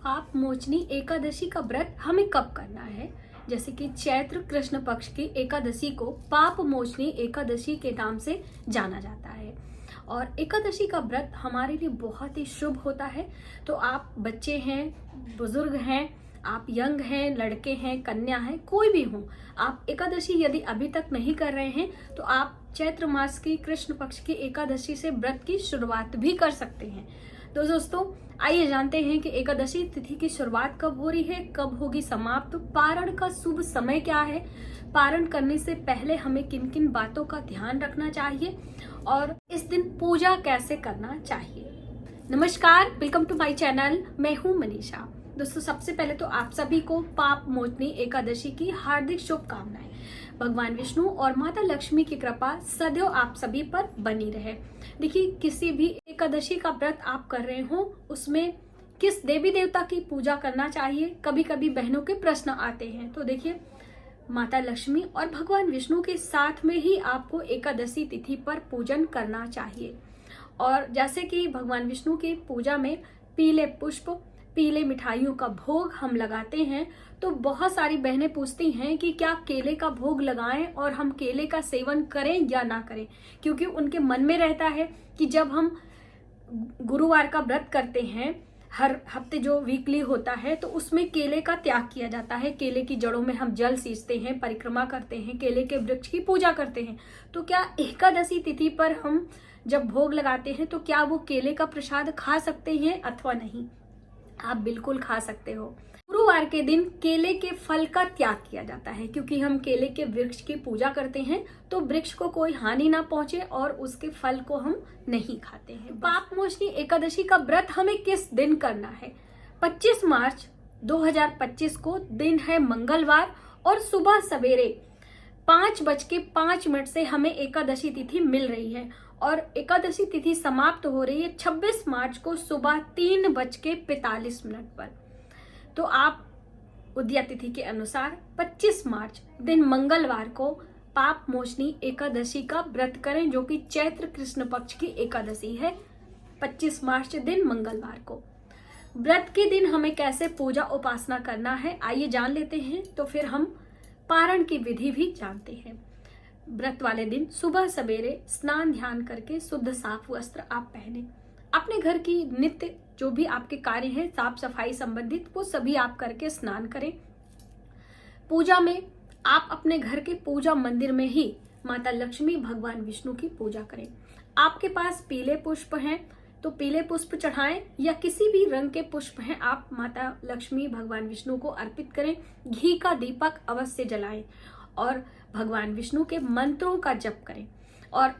पाप मोचनी एकादशी का व्रत हमें कब करना है? जैसे कि चैत्र कृष्ण पक्ष की एकादशी को पाप मोचनी एकादशी के नाम से जाना जाता है। और एकादशी का व्रत हमारे लिए बहुत ही शुभ होता है। तो आप बच्चे हैं, बुजुर्ग हैं, आप यंग हैं, लड़के हैं, कन्या हैं, कोई भी हो, आप एकादशी यदि अभी तक नहीं कर रहे हैं तो आप चैत्र मास की कृष्ण पक्ष की एकादशी से व्रत की शुरुआत भी कर सकते हैं। तो दोस्तों, आइए जानते हैं कि एकादशी तिथि की शुरुआत कब हो रही है, कब होगी समाप्त, पारण का शुभ समय क्या है, पारण करने से पहले हमें किन किन बातों का ध्यान रखना चाहिए और इस दिन पूजा कैसे करना चाहिए। नमस्कार, वेलकम टू माय चैनल। मैं हूं मनीषा। दोस्तों, सबसे पहले तो आप सभी को पाप मोचनी एकादशी की हार्दिक शुभकामनाएं। भगवान विष्णु और माता लक्ष्मी की कृपा सदैव आप सभी पर बनी रहे। देखिए, किसी भी एकादशी का व्रत आप कर रहे हो, उसमें किस देवी देवता की पूजा करना चाहिए, कभी कभी बहनों के प्रश्न आते हैं। तो देखिए, माता लक्ष्मी और भगवान विष्णु के साथ में ही आपको एकादशी तिथि पर पूजन करना चाहिए। और जैसे कि भगवान विष्णु की पूजा में पीले पुष्प, पीले मिठाइयों का भोग हम लगाते हैं, तो बहुत सारी बहनें पूछती हैं कि क्या केले का भोग लगाएं और हम केले का सेवन करें या ना करें, क्योंकि उनके मन में रहता है कि जब हम गुरुवार का व्रत करते हैं, हर हफ्ते जो वीकली होता है, तो उसमें केले का त्याग किया जाता है। केले की जड़ों में हम जल सींचते हैं, परिक्रमा करते हैं, केले के वृक्ष की पूजा करते हैं। तो क्या एकादशी तिथि पर हम जब भोग लगाते हैं तो क्या वो केले का प्रसाद खा सकते हैं अथवा नहीं? आप बिल्कुल खा सकते हो। गुरुवार के दिन केले के फल का त्याग किया जाता है, क्योंकि हम केले के वृक्ष की पूजा करते हैं, तो वृक्ष को कोई हानि ना पहुंचे और उसके फल को हम नहीं खाते हैं। पाप मोचनी एकादशी का व्रत हमें किस दिन करना है? 25 मार्च 2025 को दिन है मंगलवार और सुबह सवेरे 5:05 से हमें एकादशी तिथि मिल रही है और एकादशी तिथि समाप्त हो रही है 26 मार्च को सुबह 3:45 पर। तो आप उदया तिथि के अनुसार 25 मार्च दिन मंगलवार को पाप मोचनी एकादशी का व्रत करें, जो कि चैत्र कृष्ण पक्ष की एकादशी है। 25 मार्च दिन मंगलवार को व्रत के दिन हमें कैसे पूजा उपासना करना है, आइए जान लेते हैं। तो फिर हम पारण की विधि भी जानते हैं। व्रत वाले दिन सुबह सवेरे स्नान ध्यान करके शुद्ध साफ वस्त्र आप पहने। अपने घर की नित्य जो भी आपके कार्य हैं साफ सफाई संबंधित, वो सभी आप करके स्नान करें। पूजा में आप अपने घर के पूजा मंदिर में ही माता लक्ष्मी भगवान विष्णु की पूजा करें। आपके पास पीले पुष्प हैं तो पीले पुष्प चढ़ाएं, या किसी भी रंग के पुष्प हैं आप माता लक्ष्मी भगवान विष्णु को अर्पित करें। घी का दीपक अवश्य जलाएं और भगवान विष्णु के मंत्रों का जप करें। और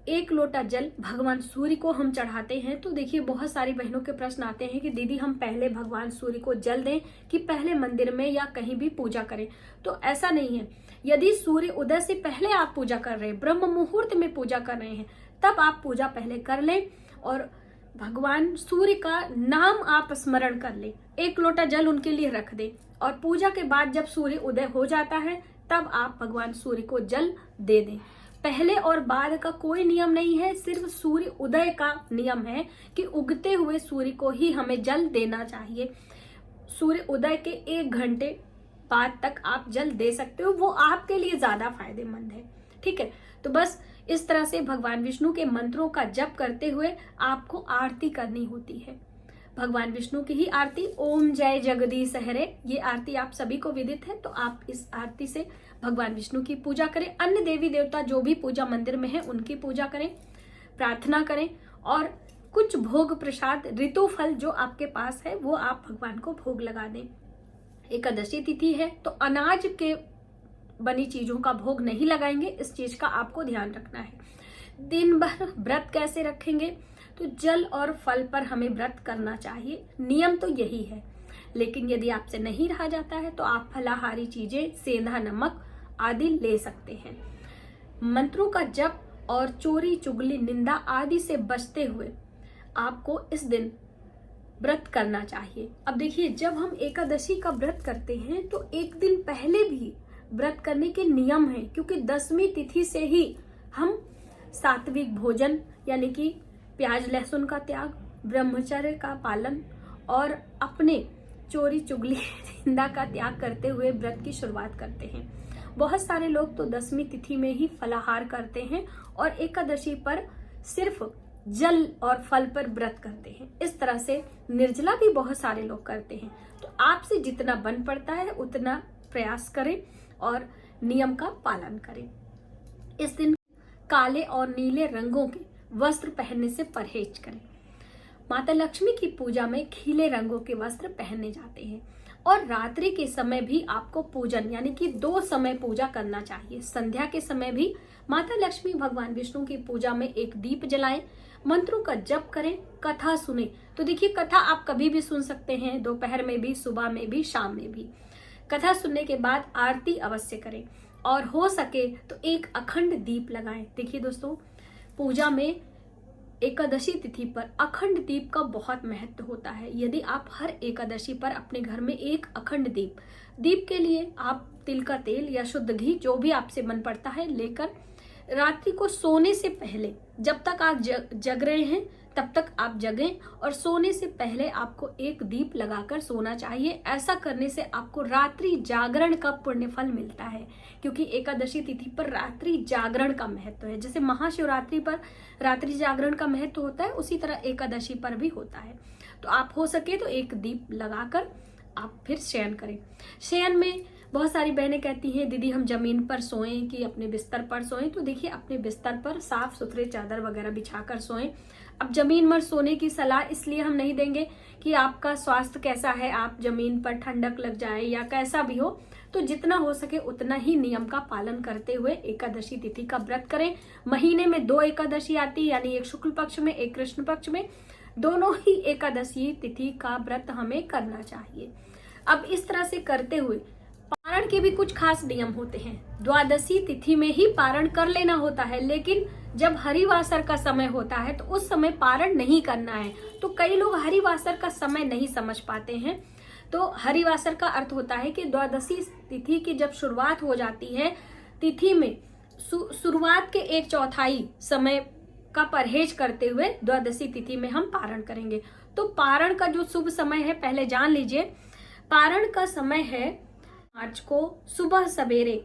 1 लोटा जल भगवान सूर्य को हम चढ़ाते हैं। तो देखिए, बहुत सारी बहनों के प्रश्न आते हैं कि दीदी हम पहले भगवान सूर्य को जल दें कि पहले मंदिर में या कहीं भी पूजा करें? तो ऐसा नहीं है। यदि सूर्य उदय से पहले आप पूजा कर रहे हैं, ब्रह्म मुहूर्त में पूजा कर रहे हैं, तब आप पूजा पहले कर लें और भगवान सूर्य का नाम आप स्मरण कर लें। 1 लोटा जल उनके लिए रख दें और पूजा के बाद जब सूर्य उदय हो जाता है तब आप भगवान सूर्य को जल दे दें। पहले और बाद का कोई नियम नहीं है, सिर्फ सूर्य उदय का नियम है कि उगते हुए सूर्य को ही हमें जल देना चाहिए। सूर्य उदय के 1 घंटे बाद तक आप जल दे सकते हो, वो आपके लिए ज्यादा फायदेमंद है। ठीक है, तो बस इस तरह से भगवान विष्णु के मंत्रों का जप करते हुए आपको आरती करनी होती है। भगवान विष्णु की ही आरती, ओम जय जगदीश हरे, ये आरती आप सभी को विदित है। तो आप इस आरती से भगवान विष्णु की पूजा करें। अन्य देवी देवता जो भी पूजा मंदिर में है उनकी पूजा करें, प्रार्थना करें और कुछ भोग प्रसाद ऋतु फल जो आपके पास है वो आप भगवान को भोग लगा दें। एकादशी तिथि है तो अनाज के बनी चीजों का भोग नहीं लगाएंगे, इस चीज का आपको ध्यान रखना है। दिन भर व्रत कैसे रखेंगे? तो जल और फल पर हमें व्रत करना चाहिए, नियम तो यही है। लेकिन यदि आपसे नहीं रहा जाता है तो आप फलाहारी चीजें, सेंधा नमक आदि ले सकते हैं। मंत्रों का जप और चोरी चुगली निंदा आदि से बचते हुए आपको इस दिन व्रत करना चाहिए। अब देखिए, जब हम एकादशी का व्रत करते हैं तो एक दिन पहले भी व्रत करने के नियम हैं, क्योंकि 10वीं तिथि से ही हम सात्विक भोजन यानी कि प्याज लहसुन का त्याग, ब्रह्मचर्य का पालन और अपने चोरी चुगली निंदा का त्याग करते हुए व्रत की शुरुआत करते हैं। बहुत सारे लोग तो 10वीं तिथि में ही फलाहार करते हैं और एकादशी पर सिर्फ जल और फल पर व्रत करते हैं। इस तरह से निर्जला भी बहुत सारे लोग करते हैं। तो आपसे जितना बन पड़ता है उतना प्रयास करें और नियम का पालन करें। इस दिन काले और नीले रंगों के वस्त्र पहनने से परहेज करें। माता लक्ष्मी की पूजा में खिले रंगों के वस्त्र पहने जाते हैं और रात्रि के समय भी आपको पूजन यानी कि 2 समय पूजा करना चाहिए। संध्या के समय भी माता लक्ष्मी भगवान विष्णु की पूजा में एक दीप जलाएं, मंत्रों का जप करें, कथा सुने। तो देखिए, कथा आप कभी भी सुन सकते हैं, दोपहर में भी, सुबह में भी, शाम में भी। कथा सुनने के बाद आरती अवश्य करें और हो सके तो एक अखंड दीप लगाएं। देखिए दोस्तों, पूजा में एकादशी तिथि पर अखंड दीप का बहुत महत्व होता है। यदि आप हर एकादशी पर अपने घर में एक अखंड दीप के लिए आप तिल का तेल या शुद्ध घी, जो भी आपसे मन पड़ता है, लेकर रात्रि को सोने से पहले, जब तक आप जग रहे हैं तब तक आप जगें और सोने से पहले आपको एक दीप लगाकर सोना चाहिए। ऐसा करने से आपको रात्रि जागरण का पुण्य फल मिलता है, क्योंकि एकादशी तिथि पर रात्रि जागरण का महत्व है। जैसे महाशिवरात्रि पर रात्रि जागरण का महत्व होता है, उसी तरह एकादशी पर भी होता है। तो आप हो सके तो एक दीप लगाकर आप फिर शयन करें। शयन में बहुत सारी बहनें कहती हैं, दीदी हम जमीन पर सोएं कि अपने बिस्तर पर सोएं। तो देखिए, अपने बिस्तर पर साफ सुथरे चादर वगैरह बिछाकर सोएं। अब जमीन पर सोने की सलाह इसलिए हम नहीं देंगे कि आपका स्वास्थ्य कैसा है, आप जमीन पर ठंडक लग जाए या कैसा भी हो। तो जितना हो सके उतना ही नियम का पालन करते हुए एकादशी तिथि का व्रत करें। महीने में 2 एकादशी आती है, यानी एक शुक्ल पक्ष में, एक कृष्ण पक्ष में। दोनों ही एकादशी तिथि का व्रत हमें करना चाहिए। अब इस तरह से करते हुए पारण के भी कुछ खास नियम होते हैं। द्वादशी तिथि में ही पारण कर लेना होता है, लेकिन जब हरिवासर का समय होता है तो उस समय पारण नहीं करना है। तो कई लोग हरिवासर का समय नहीं समझ पाते हैं। तो हरिवासर का अर्थ होता है कि द्वादशी तिथि की जब शुरुआत हो जाती है, तिथि में शुरुआत के 1/4 समय का परहेज करते हुए द्वादशी तिथि में हम पारण करेंगे। तो पारण का जो शुभ समय है पहले जान लीजिए। पारण का समय है मार्च को सुबह सवेरे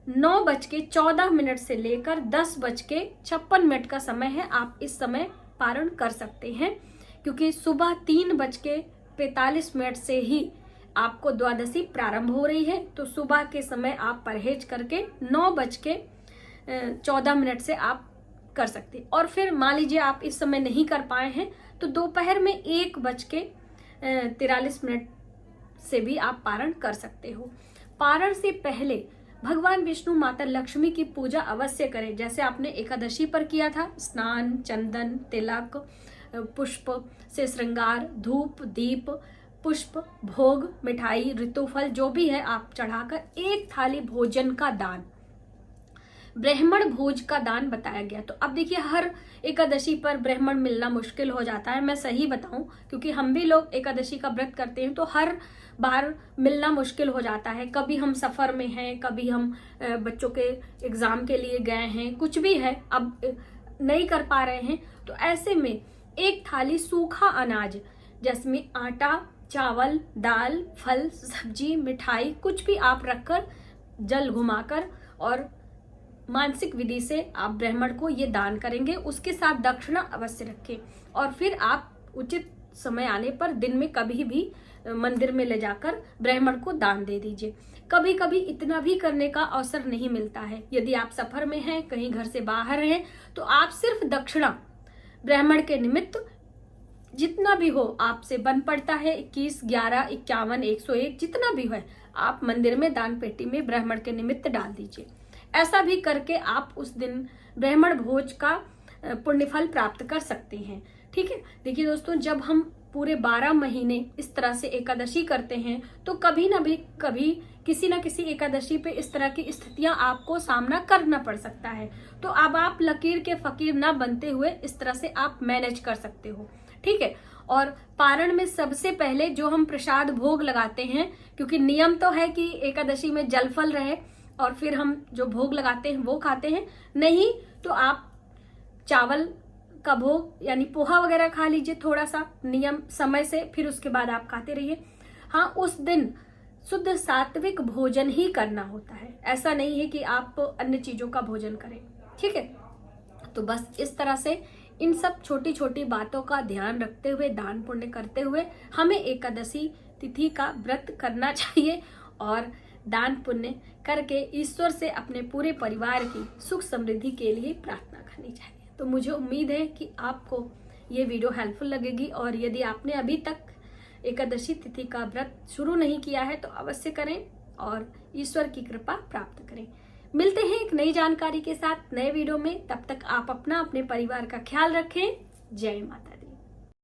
9:14 से लेकर 10:56 का समय है। आप इस समय पारण कर सकते हैं, क्योंकि सुबह 3:45 से ही आपको द्वादशी प्रारंभ हो रही है। तो सुबह के समय आप परहेज करके 9:14 से आप कर सकते हैं। और फिर मान लीजिए आप इस समय नहीं कर पाए हैं तो दोपहर में 1:43 से भी आप पारण कर सकते हो। पारण से पहले भगवान विष्णु माता लक्ष्मी की पूजा अवश्य करें, जैसे आपने एकादशी पर किया था। स्नान, चंदन, तिलक, पुष्प से श्रृंगार, धूप, दीप, पुष्प, भोग, मिठाई, ऋतुफल जो भी है आप चढ़ाकर एक थाली भोजन का दान, ब्राह्मण भोज का दान बताया गया। तो अब देखिए, हर एकादशी पर ब्राह्मण मिलना मुश्किल हो जाता है। मैं सही बताऊं, क्योंकि हम भी लोग एकादशी का व्रत करते हैं तो हर बार मिलना मुश्किल हो जाता है। कभी हम सफर में हैं, कभी हम बच्चों के एग्जाम के लिए गए हैं, कुछ भी है, अब नहीं कर पा रहे हैं। तो ऐसे में एक थाली सूखा अनाज, जिसमें आटा, चावल, दाल, फल, सब्जी, मिठाई, कुछ भी आप रखकर जल घुमाकर और मानसिक विधि से आप ब्राह्मण को ये दान करेंगे। उसके साथ दक्षिणा अवश्य रखें और फिर आप उचित समय आने पर दिन में कभी भी मंदिर में ले जाकर ब्राह्मण को दान दे दीजिए। कभी कभी इतना भी करने का अवसर नहीं मिलता है। यदि आप सफर में हैं, कहीं घर से बाहर हैं, तो आप सिर्फ दक्षिणा ब्राह्मण के निमित्त जितना भी हो आपसे बन पड़ता है, 21, 11, 51, 101 जितना भी है, आप मंदिर में दान पेटी में ब्राह्मण के निमित्त डाल दीजिए। ऐसा भी करके आप उस दिन ब्राह्मण भोज का पुण्यफल प्राप्त कर सकते हैं। ठीक है। देखिए दोस्तों, जब हम पूरे 12 महीने इस तरह से एकादशी करते हैं तो कभी किसी न किसी एकादशी पे इस तरह की स्थितियां आपको सामना करना पड़ सकता है। तो अब आप लकीर के फकीर ना बनते हुए इस तरह से आप मैनेज कर सकते हो। ठीक है। और पारण में सबसे पहले जो हम प्रसाद भोग लगाते हैं, क्योंकि नियम तो है कि एकादशी में जल फल रहे और फिर हम जो भोग लगाते हैं वो खाते हैं, नहीं तो आप चावल का भोग यानी पोहा वगैरह खा लीजिए थोड़ा सा नियम समय से, फिर उसके बाद आप खाते रहिए। हाँ, उस दिन शुद्ध सात्विक भोजन ही करना होता है, ऐसा नहीं है कि आप अन्य चीजों का भोजन करें, ठीक है। तो बस इस तरह से इन सब छोटी छोटी बातों का ध्यान रखते हुए, दान पुण्य करते हुए हमें एकादशी तिथि का व्रत करना चाहिए और दान पुण्य करके ईश्वर से अपने पूरे परिवार की सुख समृद्धि के लिए प्रार्थना करनी चाहिए। तो मुझे उम्मीद है कि आपको ये वीडियो हेल्पफुल लगेगी, और यदि आपने अभी तक एकादशी तिथि का व्रत शुरू नहीं किया है तो अवश्य करें और ईश्वर की कृपा प्राप्त करें। मिलते हैं एक नई जानकारी के साथ नए वीडियो में, तब तक आप अपना अपने परिवार का ख्याल रखें। जय माता।